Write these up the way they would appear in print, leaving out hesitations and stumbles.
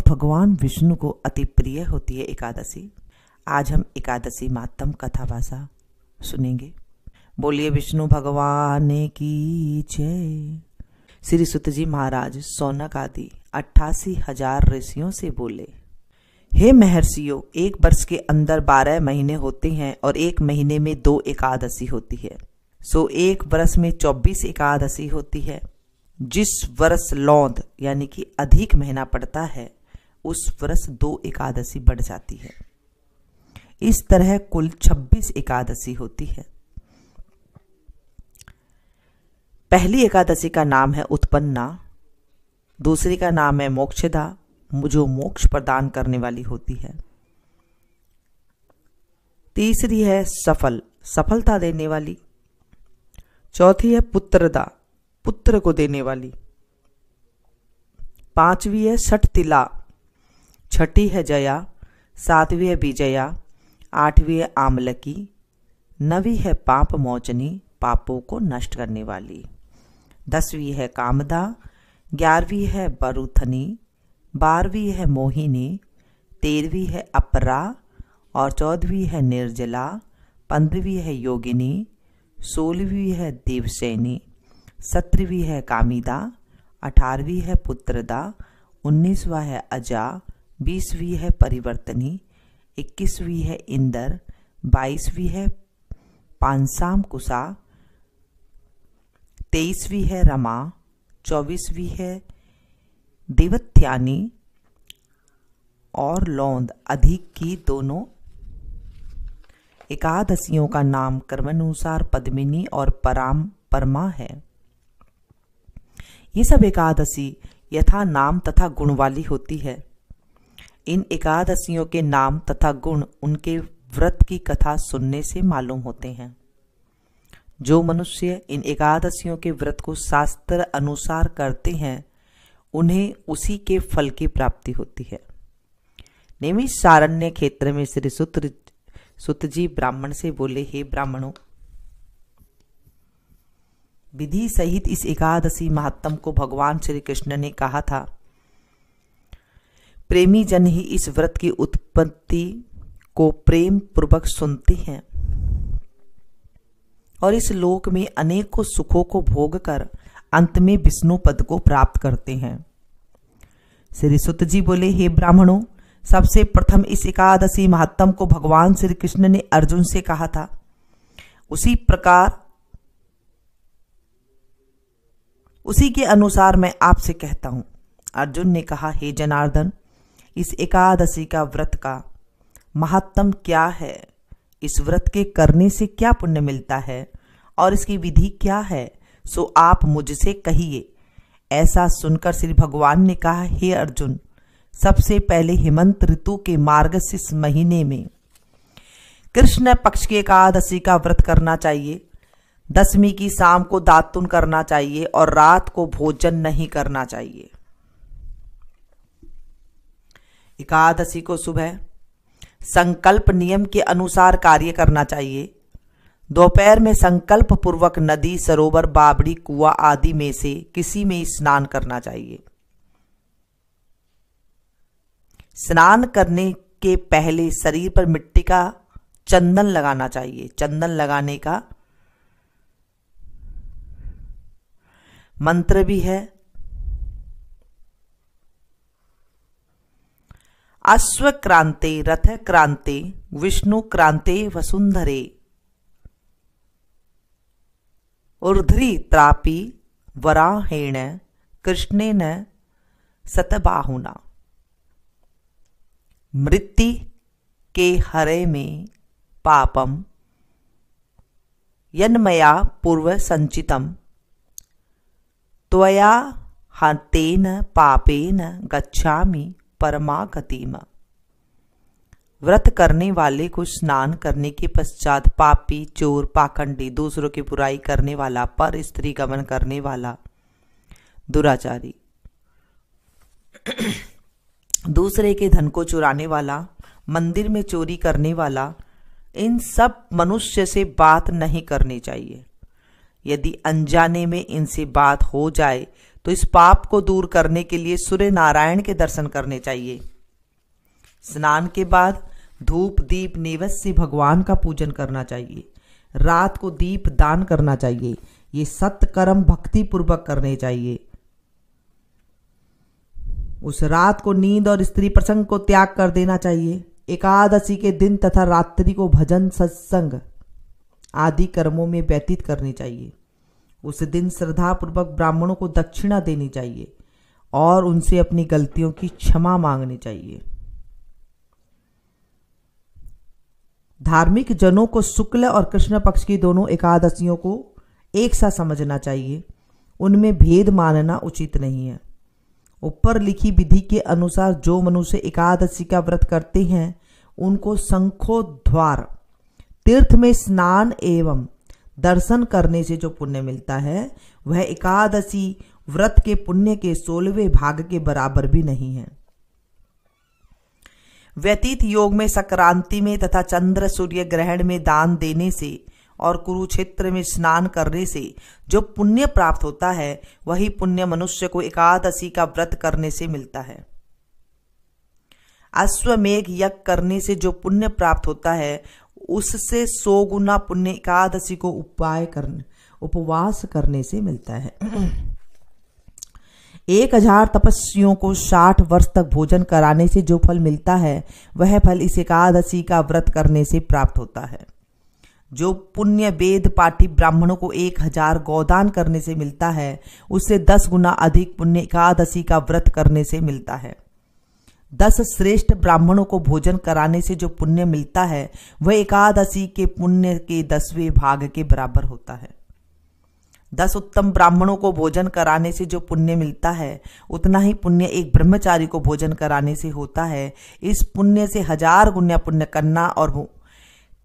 भगवान विष्णु को अति प्रिय होती है एकादशी। आज हम एकादशी महात्म कथा भाषा सुनेंगे। बोलिए विष्णु भगवान की जय। श्री सुत जी महाराज सौनक आदि 88,000 ऋषियों से बोले, हे महर्षियों, एक वर्ष के अंदर 12 महीने होते हैं और एक महीने में 2 एकादशी होती है, सो एक वर्ष में 24 एकादशी होती है। जिस वर्ष लौंद यानी कि अधिक महीना पड़ता है उस वर्ष 2 एकादशी बढ़ जाती है। इस तरह कुल 26 एकादशी होती है। पहली एकादशी का नाम है उत्पन्ना, दूसरी का नाम है मोक्षदा, जो मोक्ष प्रदान करने वाली होती है। तीसरी है सफल, सफलता देने वाली। चौथी है पुत्रदा, पुत्र को देने वाली। पांचवी है षठतिला, छठी है जया, सातवीं है विजया, आठवीं है आमलकी, नवीं है पाप मोचनी, पापों को नष्ट करने वाली। 10वीं है कामदा, 11वीं है बरुथनी, 12वीं है मोहिनी, 13वीं है अपरा और 14वीं है निर्जला, 15वीं है योगिनी, 16वीं है देवसैनी, 17वीं है कामिदा, 18वीं है पुत्रदा, 19वां है अजा, 20वीं है परिवर्तनी, 21वीं है इंदर, 22वीं है पांसाम कुसा, 23वीं है रमा, 24वीं है देवत्यानी और लौंद अधिक की दोनों एकादशियों का नाम क्रमानुसार पद्मिनी और परमा है। ये सब एकादशी यथा नाम तथा गुण वाली होती है। इन एकादशियों के नाम तथा गुण उनके व्रत की कथा सुनने से मालूम होते हैं। जो मनुष्य इन एकादशियों के व्रत को शास्त्र अनुसार करते हैं उन्हें उसी के फल की प्राप्ति होती है। नैमिषारण्य क्षेत्र में श्री सुत जी ब्राह्मण से बोले, हे ब्राह्मणों, विधि सहित इस एकादशी महात्म को भगवान श्री कृष्ण ने कहा था। प्रेमी जन ही इस व्रत की उत्पत्ति को प्रेम पूर्वक सुनते हैं और इस लोक में अनेकों सुखों को भोग कर अंत में विष्णु पद को प्राप्त करते हैं। श्री सुत जी बोले, हे ब्राह्मणों, सबसे प्रथम इस एकादशी महात्म को भगवान श्री कृष्ण ने अर्जुन से कहा था। उसी प्रकार उसी के अनुसार मैं आपसे कहता हूं। अर्जुन ने कहा, हे जनार्दन, इस एकादशी का व्रत का महात्म क्या है? इस व्रत के करने से क्या पुण्य मिलता है और इसकी विधि क्या है? सो आप मुझसे कहिए। ऐसा सुनकर श्री भगवान ने कहा, हे अर्जुन, सबसे पहले हेमंत ऋतु के मार्गशीर्ष महीने में कृष्ण पक्ष की एकादशी का व्रत करना चाहिए। 10वीं की शाम को दातुन करना चाहिए और रात को भोजन नहीं करना चाहिए। एकादशी को सुबह संकल्प नियम के अनुसार कार्य करना चाहिए। दोपहर में संकल्प पूर्वक नदी, सरोवर, बावड़ी, कुआं आदि में से किसी में स्नान करना चाहिए। स्नान करने के पहले शरीर पर मिट्टी का चंदन लगाना चाहिए। चंदन लगाने का मंत्र भी है। अश्व क्रांते रथ क्रांते विष्णु क्रांते वसुंधरे ऊर्ध्री त्रापी वराहेण कृष्णेन सतबाहुना मृत्यु के हरे में पापम यन्मया पूर्व संचितम त्वया हतेन पापेन गच्छामि परमागतिम। व्रत करने वाले को स्नान करने के पश्चात पापी, चोर, पाखंडी, दूसरों की बुराई करने वाला, पर स्त्री गमन करने वाला, दुराचारी, दूसरे के धन को चुराने वाला, मंदिर में चोरी करने वाला, इन सब मनुष्य से बात नहीं करनी चाहिए। यदि अनजाने में इनसे बात हो जाए तो इस पाप को दूर करने के लिए सूर्य नारायण के दर्शन करने चाहिए। स्नान के बाद धूप दीप नैवेद्य से भगवान का पूजन करना चाहिए। रात को दीप दान करना चाहिए। ये सत्कर्म भक्ति पूर्वक करने चाहिए। उस रात को नींद और स्त्री प्रसंग को त्याग कर देना चाहिए। एकादशी के दिन तथा रात्रि को भजन सत्संग आदि कर्मों में व्यतीत करनी चाहिए। उस दिन श्रद्धा पूर्वक ब्राह्मणों को दक्षिणा देनी चाहिए और उनसे अपनी गलतियों की क्षमा मांगनी चाहिए। धार्मिक जनों को शुक्ल और कृष्ण पक्ष की दोनों एकादशियों को एक सा समझना चाहिए। उनमें भेद मानना उचित नहीं है। ऊपर लिखी विधि के अनुसार जो मनुष्य एकादशी का व्रत करते हैं उनको शंखोद्वार तीर्थ में स्नान एवं दर्शन करने से जो पुण्य मिलता है वह एकादशी व्रत के पुण्य के 16वें भाग के बराबर भी नहीं है। व्यतीत योग में संक्रांति में तथा चंद्र सूर्य ग्रहण में दान देने से और कुरुक्षेत्र में स्नान करने से जो पुण्य प्राप्त होता है वही पुण्य मनुष्य को एकादशी का व्रत करने से मिलता है। अश्वमेघ यज्ञ करने से जो पुण्य प्राप्त होता है उससे 100 गुना पुण्य एकादशी को उपवास करने से मिलता है। 1000 तपस्वियों को 60 वर्ष तक भोजन कराने से जो फल मिलता है वह फल इस एकादशी का व्रत करने से प्राप्त होता है। जो पुण्य वेद पाठी ब्राह्मणों को 1000 गौदान करने से मिलता है उससे 10 गुना अधिक पुण्य एकादशी का व्रत करने से मिलता है। 10 श्रेष्ठ ब्राह्मणों को भोजन कराने से जो पुण्य मिलता है वह एकादशी के पुण्य के 10वें भाग के बराबर होता है। 10 उत्तम ब्राह्मणों को भोजन कराने से जो पुण्य मिलता है उतना ही पुण्य एक ब्रह्मचारी को भोजन कराने से होता है। इस पुण्य से 1000 गुना पुण्य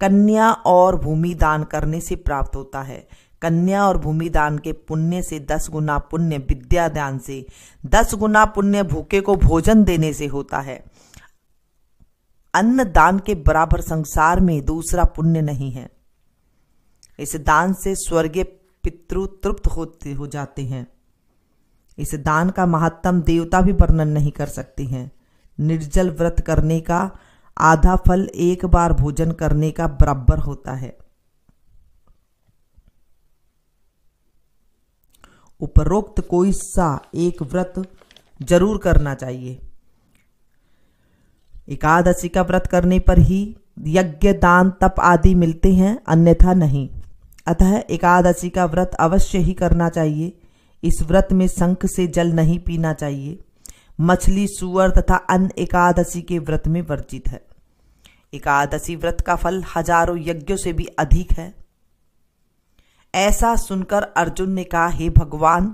कन्या और भूमि दान करने से प्राप्त होता है। कन्या और भूमि दान के पुण्य से 10 गुना पुण्य विद्या दान से, 10 गुना पुण्य भूखे को भोजन देने से होता है। अन्न दान के बराबर संसार में दूसरा पुण्य नहीं है। इस दान से स्वर्गीय पितृ तृप्त हो जाते हैं। इस दान का महात्म देवता भी वर्णन नहीं कर सकते हैं। निर्जल व्रत करने का आधा फल एक बार भोजन करने का बराबर होता है। उपरोक्त कोई सा एक व्रत जरूर करना चाहिए। एकादशी का व्रत करने पर ही यज्ञ दान तप आदि मिलते हैं, अन्यथा नहीं। अतः एकादशी का व्रत अवश्य ही करना चाहिए। इस व्रत में शंख से जल नहीं पीना चाहिए। मछली सूअर तथा अन्य एकादशी के व्रत में वर्जित है। एकादशी व्रत का फल हजारों यज्ञों से भी अधिक है। ऐसा सुनकर अर्जुन ने कहा, हे भगवान,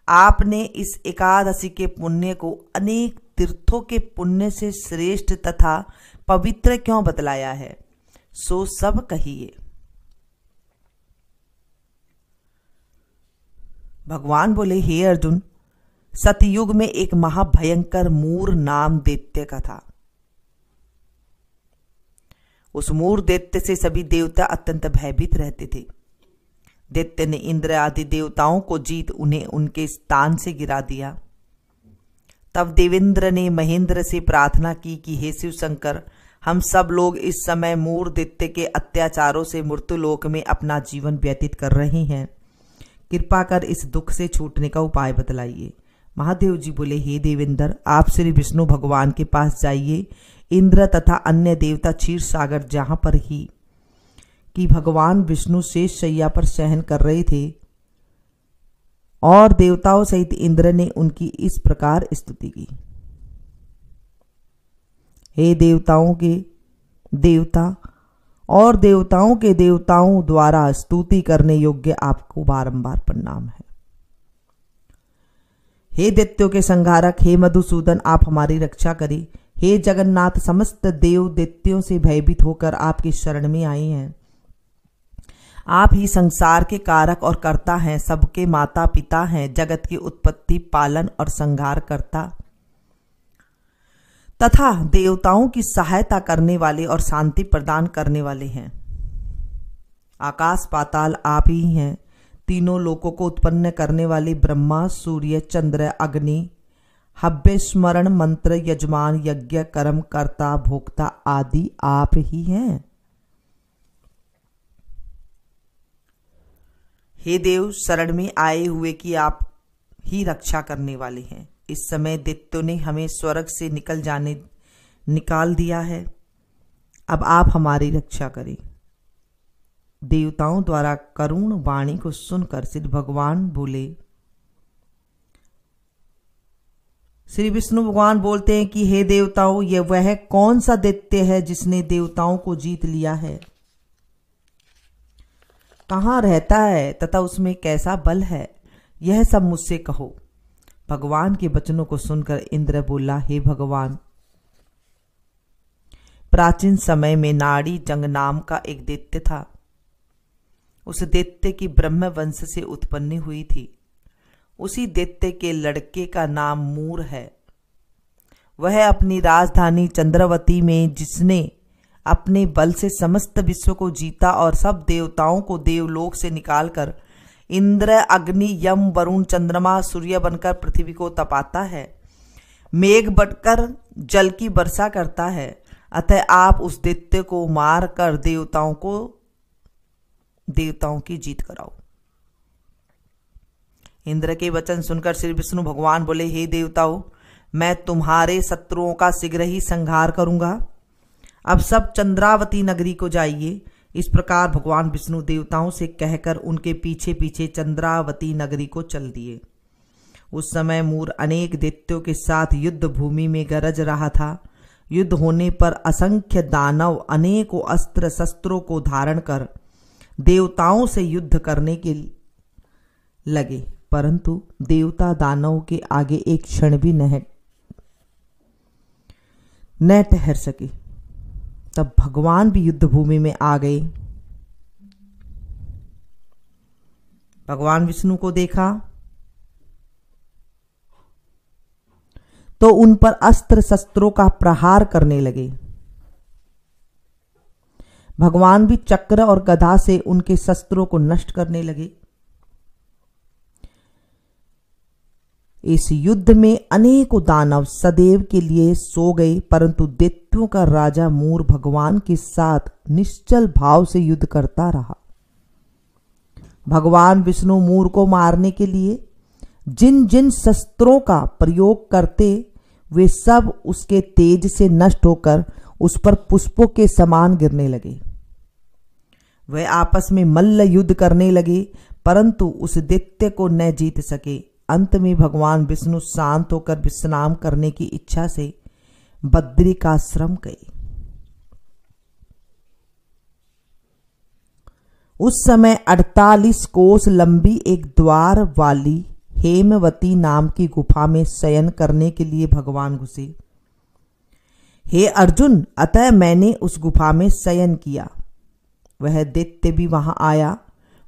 आपने इस एकादशी के पुण्य को अनेक तीर्थों के पुण्य से श्रेष्ठ तथा पवित्र क्यों बतलाया है? सो सब कहिए। भगवान बोले, हे अर्जुन, सतयुग में एक महाभयंकर मूर नाम दैत्य का था। उस मूर दैत्य से सभी देवता अत्यंत भयभीत रहते थे। दैत्य ने इंद्र आदि देवताओं को जीत उन्हें उनके स्थान से गिरा दिया। तब देवेंद्र ने महेंद्र से प्रार्थना की कि हे शिव शंकर, हम सब लोग इस समय मूर दैत्य के अत्याचारों से मृत्युलोक में अपना जीवन व्यतीत कर रहे हैं। कृपा कर इस दुख से छूटने का उपाय बतलाइए। महादेव जी बोले, हे देवेंद्र, आप श्री विष्णु भगवान के पास जाइए। इंद्र तथा अन्य देवता क्षीर सागर जहां पर ही कि भगवान विष्णु शेष शैया पर शयन कर रहे थे और देवताओं सहित इंद्र ने उनकी इस प्रकार स्तुति की, हे देवताओं के देवता और देवताओं के देवताओं द्वारा स्तुति करने योग्य आपको बारंबार प्रणाम है। हे दैत्यों के संहारक, हे मधुसूदन, आप हमारी रक्षा करें। हे जगन्नाथ, समस्त देव दैत्यों से भयभीत होकर आपकी शरण में आए हैं। आप ही संसार के कारक और कर्ता हैं, सबके माता पिता हैं, जगत की उत्पत्ति, पालन और संहार करता तथा देवताओं की सहायता करने वाले और शांति प्रदान करने वाले हैं। आकाश पाताल आप ही हैं। तीनों लोकों को उत्पन्न करने वाले ब्रह्मा, सूर्य, चंद्र, अग्नि, हव्य, स्मरण, मंत्र, यजमान, यज्ञ, कर्म, कर्ता, भोक्ता आदि आप ही हैं। हे देव, शरण में आए हुए की आप ही रक्षा करने वाले हैं। इस समय दैत्यों ने हमें स्वर्ग से निकाल दिया है, अब आप हमारी रक्षा करें। देवताओं द्वारा करुण वाणी को सुनकर श्री भगवान बोले, श्री विष्णु भगवान बोलते हैं कि हे देवताओं, यह वह कौन सा दैत्य है जिसने देवताओं को जीत लिया है? कहाँ रहता है तथा उसमें कैसा बल है, यह सब मुझसे कहो। भगवान के वचनों को सुनकर इंद्र बोला, हे भगवान, प्राचीन समय में नाड़ी जंग नाम का एक दैत्य था। उस दैत्य की ब्रह्म वंश से उत्पन्न हुई थी। उसी दैत्य के लड़के का नाम मूर है। वह अपनी राजधानी चंद्रवती में, जिसने अपने बल से समस्त विश्व को जीता और सब देवताओं को देवलोक से निकालकर इंद्र, अग्नि, यम, वरुण, चंद्रमा, सूर्य बनकर पृथ्वी को तपाता है, मेघ बनकर जल की वर्षा करता है, अतः आप उस दैत्य को मार कर देवताओं की जीत कराओ। इंद्र के वचन सुनकर श्री विष्णु भगवान बोले, हे देवताओं, मैं तुम्हारे शत्रुओं का शीघ्र ही संहार करूंगा। अब सब चंद्रावती नगरी को जाइए। इस प्रकार भगवान विष्णु देवताओं से कहकर उनके पीछे पीछे चंद्रावती नगरी को चल दिए। उस समय मूर अनेक दैत्यों के साथ युद्ध भूमि में गरज रहा था। युद्ध होने पर असंख्य दानव अनेकों अस्त्र शस्त्रों को धारण कर देवताओं से युद्ध करने के लगे, परंतु देवता दानव के आगे एक क्षण भी न ठहर सके। तब भगवान भी युद्ध भूमि में आ गए। भगवान विष्णु को देखा तो उन पर अस्त्र शस्त्रों का प्रहार करने लगे। भगवान भी चक्र और गदा से उनके शस्त्रों को नष्ट करने लगे। इस युद्ध में अनेकों दानव सदैव के लिए सो गए, परंतु दैत्यों का राजा मूर भगवान के साथ निश्चल भाव से युद्ध करता रहा। भगवान विष्णु मूर को मारने के लिए जिन जिन शस्त्रों का प्रयोग करते, वे सब उसके तेज से नष्ट होकर उस पर पुष्पों के समान गिरने लगे। वे आपस में मल्ल युद्ध करने लगे, परंतु उस दैत्य को न जीत सके। अंत में भगवान विष्णु शांत होकर विश्राम करने की इच्छा से बद्रिकाश्रम गए। उस समय 48 कोस लंबी एक द्वार वाली हेमवती नाम की गुफा में शयन करने के लिए भगवान घुसे। हे अर्जुन, अतः मैंने उस गुफा में शयन किया। वह दैत्य भी वहां आया,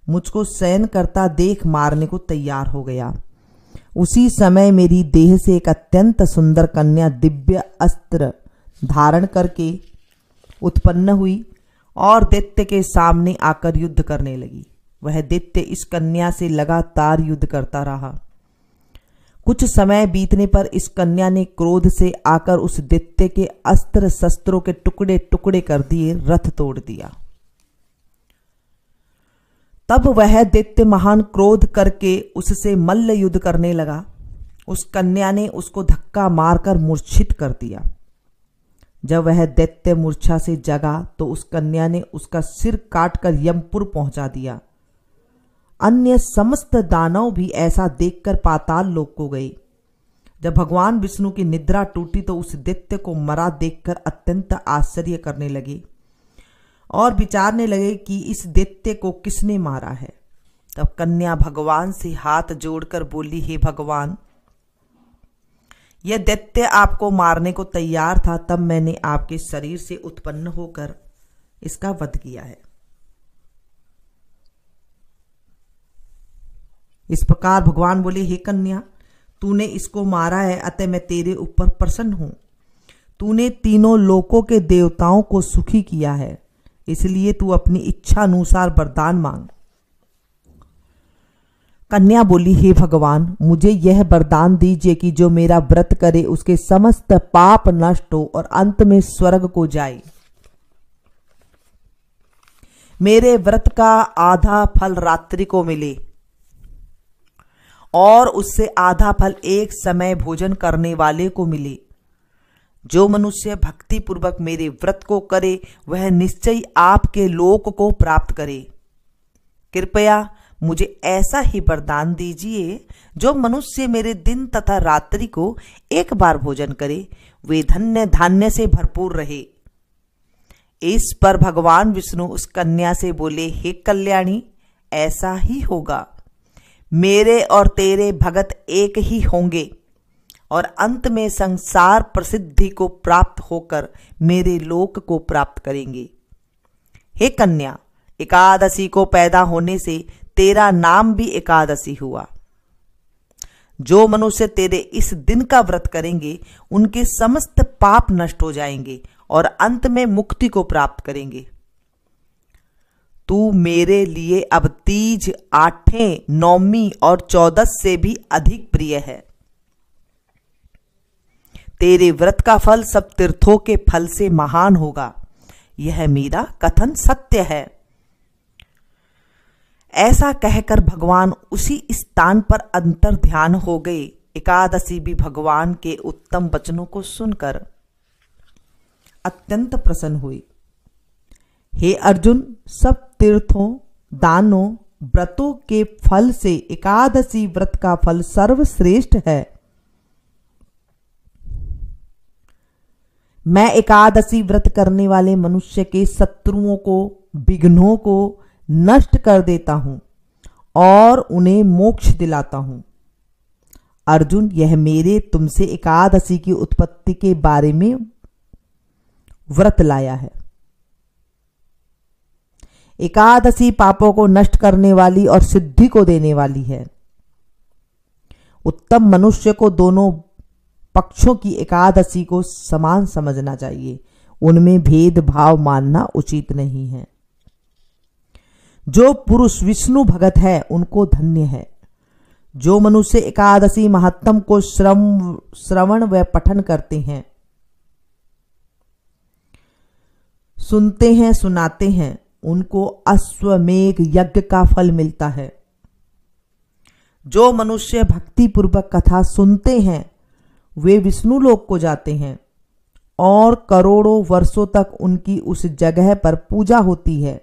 मुझको शयन करता देख मारने को तैयार हो गया। उसी समय मेरी देह से एक अत्यंत सुंदर कन्या दिव्य अस्त्र धारण करके उत्पन्न हुई और दैत्य के सामने आकर युद्ध करने लगी। वह दैत्य इस कन्या से लगातार युद्ध करता रहा। कुछ समय बीतने पर इस कन्या ने क्रोध से आकर उस दैत्य के अस्त्र शस्त्रों के टुकड़े टुकड़े कर दिए, रथ तोड़ दिया। तब वह दैत्य महान क्रोध करके उससे मल्ल युद्ध करने लगा। उस कन्या ने उसको धक्का मारकर मूर्छित कर दिया। जब वह दैत्य मूर्छा से जगा तो उस कन्या ने उसका सिर काटकर यमपुर पहुंचा दिया। अन्य समस्त दानव भी ऐसा देखकर पाताल लोक को गए। जब भगवान विष्णु की निद्रा टूटी तो उस दैत्य को मरा देखकर अत्यंत आश्चर्य करने लगे और विचारने लगे कि इस दैत्य को किसने मारा है। तब कन्या भगवान से हाथ जोड़कर बोली, हे भगवान, यह दैत्य आपको मारने को तैयार था, तब मैंने आपके शरीर से उत्पन्न होकर इसका वध किया है। इस प्रकार भगवान बोले, हे कन्या, तूने इसको मारा है, अतः मैं तेरे ऊपर प्रसन्न हूं। तूने तीनों लोकों के देवताओं को सुखी किया है, इसलिए तू अपनी इच्छा अनुसार वरदान मांग। कन्या बोली, हे भगवान, मुझे यह वरदान दीजिए कि जो मेरा व्रत करे उसके समस्त पाप नष्ट हो और अंत में स्वर्ग को जाए। मेरे व्रत का आधा फल रात्रि को मिले और उससे आधा फल एक समय भोजन करने वाले को मिले। जो मनुष्य भक्ति पूर्वक मेरे व्रत को करे वह निश्चय आपके लोक को प्राप्त करे। कृपया मुझे ऐसा ही वरदान दीजिए, जो मनुष्य मेरे दिन तथा रात्रि को एक बार भोजन करे वे धन्य धान्य से भरपूर रहे। इस पर भगवान विष्णु उस कन्या से बोले, हे कल्याणी, ऐसा ही होगा। मेरे और तेरे भगत एक ही होंगे और अंत में संसार प्रसिद्धि को प्राप्त होकर मेरे लोक को प्राप्त करेंगे। हे कन्या, एकादशी को पैदा होने से तेरा नाम भी एकादशी हुआ। जो मनुष्य तेरे इस दिन का व्रत करेंगे उनके समस्त पाप नष्ट हो जाएंगे और अंत में मुक्ति को प्राप्त करेंगे। तू मेरे लिए अब तीज, आठें, नौमी और 14 से भी अधिक प्रिय है। तेरे व्रत का फल सब तीर्थों के फल से महान होगा। यह मेरा कथन सत्य है। ऐसा कहकर भगवान उसी स्थान पर अंतर ध्यान हो गए। एकादशी भी भगवान के उत्तम वचनों को सुनकर अत्यंत प्रसन्न हुई। हे अर्जुन, सब तीर्थों, दानों, व्रतों के फल से एकादशी व्रत का फल सर्वश्रेष्ठ है। मैं एकादशी व्रत करने वाले मनुष्य के शत्रुओं को, विघ्नों को नष्ट कर देता हूं और उन्हें मोक्ष दिलाता हूं। अर्जुन, यह मेरे तुमसे एकादशी की उत्पत्ति के बारे में व्रत लाया है। एकादशी पापों को नष्ट करने वाली और सिद्धि को देने वाली है। उत्तम मनुष्य को दोनों पक्षों की एकादशी को समान समझना चाहिए। उनमें भेदभाव मानना उचित नहीं है। जो पुरुष विष्णु भगत है उनको धन्य है। जो मनुष्य एकादशी महात्म को श्रवण व पठन करते हैं, सुनते हैं, सुनाते हैं, उनको अश्वमेघ यज्ञ का फल मिलता है। जो मनुष्य भक्ति पूर्वक कथा सुनते हैं वे विष्णु लोक को जाते हैं और करोड़ों वर्षों तक उनकी उस जगह पर पूजा होती है।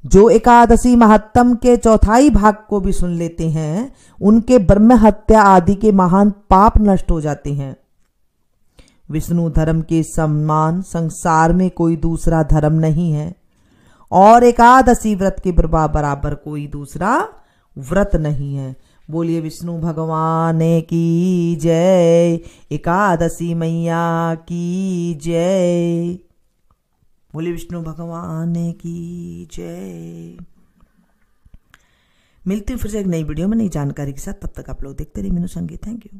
जो एकादशी महात्म के चौथाई भाग को भी सुन लेते हैं उनके ब्रह्म हत्या आदि के महान पाप नष्ट हो जाते हैं। विष्णु धर्म के समान संसार में कोई दूसरा धर्म नहीं है और एकादशी व्रत के बराबर कोई दूसरा व्रत नहीं है। बोलिए विष्णु भगवान की जय, एकादशी मैया की जय। बोलिए विष्णु भगवान की जय। मिलती हूँ फिर से एक नई वीडियो में नई जानकारी के साथ। तब तक आप लोग देखते रहिए मीनू संगीत। Thank you.